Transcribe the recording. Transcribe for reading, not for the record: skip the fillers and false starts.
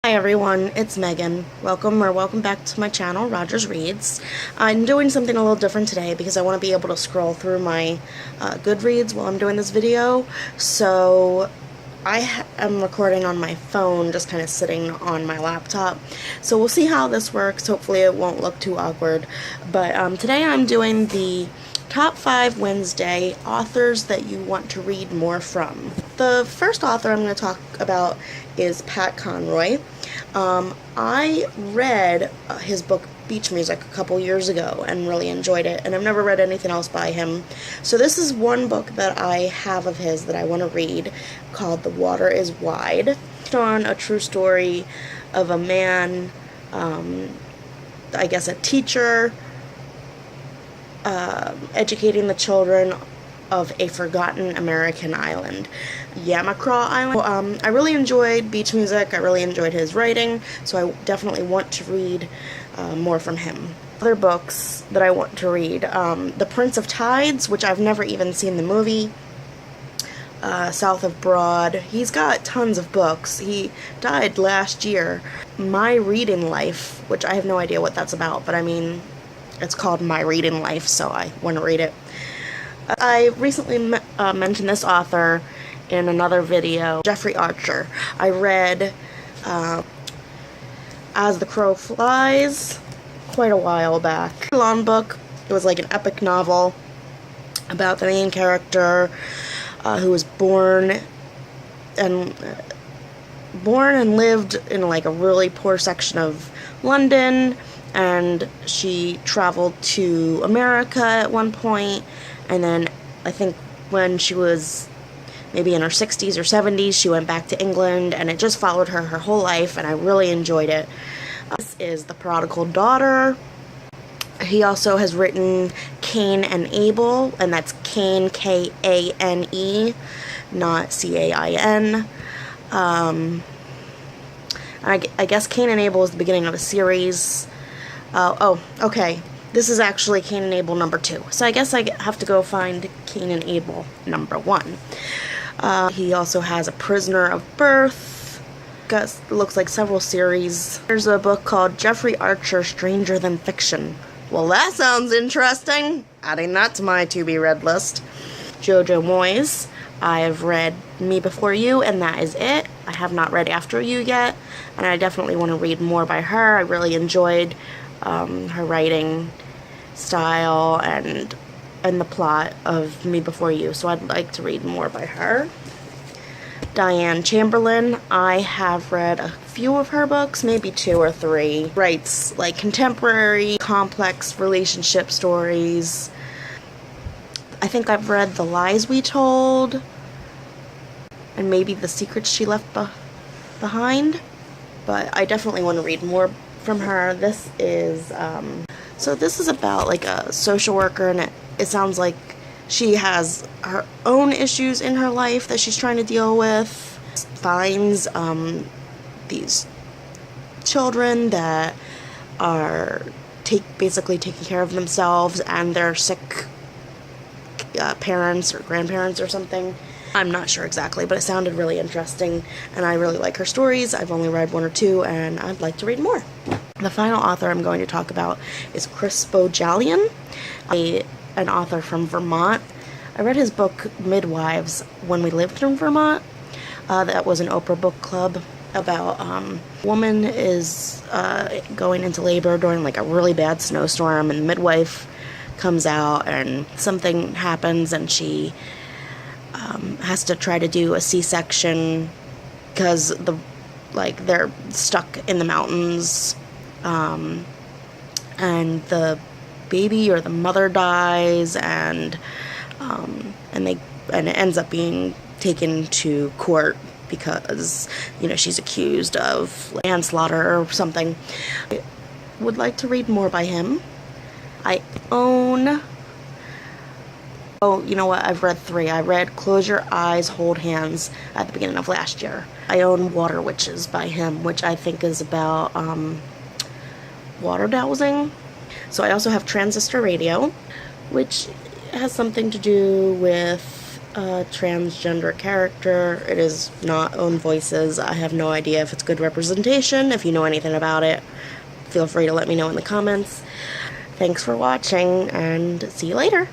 Hi everyone, it's Megan. Welcome back to my channel, Rogers Reads. I'm doing something a little different today because I want to be able to scroll through my Goodreads while I'm doing this video. So I am recording on my phone, just kind of sitting on my laptop. So we'll see how this works. Hopefully it won't look too awkward. But today I'm doing the Top 5 Wednesday authors that you want to read more from. The first author I'm going to talk about is Pat Conroy. I read his book Beach Music a couple years ago and really enjoyed it, and I've never read anything else by him. So this is one book that I have of his that I want to read, called The Water is Wide. It's on a true story of a man, I guess a teacher, educating the children of a forgotten American island, Yamacraw Island. I really enjoyed Beach Music. I really enjoyed his writing, so I definitely want to read more from him. Other books that I want to read, The Prince of Tides, which I've never even seen the movie, South of Broad. He's got tons of books. He died last year. My Reading Life, which I have no idea what that's about, but I mean, it's called My Reading Life, so I want to read it. I recently mentioned this author in another video, Jeffrey Archer. I read As the Crow Flies quite a while back. Long book. It was like an epic novel about the main character who was born and lived in like a really poor section of London, and she traveled to America at one point, and then I think when she was maybe in her 60s or 70s, she went back to England, and it just followed her whole life, and I really enjoyed it. This is The Prodigal Daughter. He also has written Cain and Abel, and that's Cain, K-A-N-E, not C-A-I-N. I guess Cain and Abel is the beginning of a series. Oh, okay. This is actually Cain and Abel number 2. So I guess I have to go find Cain and Abel number 1. He also has A Prisoner of Birth. Looks like several series. There's a book called Jeffrey Archer, Stranger Than Fiction. Well, that sounds interesting. Adding that to my to-be-read list. Jojo Moyes. I have read Me Before You, and that is it. I have not read After You yet, and I definitely want to read more by her. I really enjoyed her writing style and the plot of Me Before You, so I'd like to read more by her. Diane Chamberlain, I have read a few of her books, maybe 2 or 3. Writes like contemporary, complex relationship stories. I think I've read The Lies We Told, and maybe The Secrets She Left Behind, but I definitely want to read more from her. This is, so this is about like a social worker, and it sounds like she has her own issues in her life that she's trying to deal with. Finds these children that are basically taking care of themselves, and they're sick parents or grandparents or something. I'm not sure exactly, but it sounded really interesting, and I really like her stories. I've only read 1 or 2, and I'd like to read more. The final author I'm going to talk about is Crispo Jolyon, an author from Vermont. I read his book Midwives when we lived in Vermont. That was an Oprah book club about a woman is going into labor during like a really bad snowstorm, and the midwife comes out and something happens, and she has to try to do a C-section because they're stuck in the mountains, and the baby or the mother dies, and it ends up being taken to court because, you know, she's accused of manslaughter or something. I would like to read more by him. Oh, you know what? I've read 3. I read Close Your Eyes, Hold Hands at the beginning of last year. I own Water Witches by him, which I think is about water dowsing. So I also have Transistor Radio, which has something to do with a transgender character. It is not own voices. I have no idea if it's good representation. If you know anything about it, feel free to let me know in the comments. Thanks for watching, and see you later.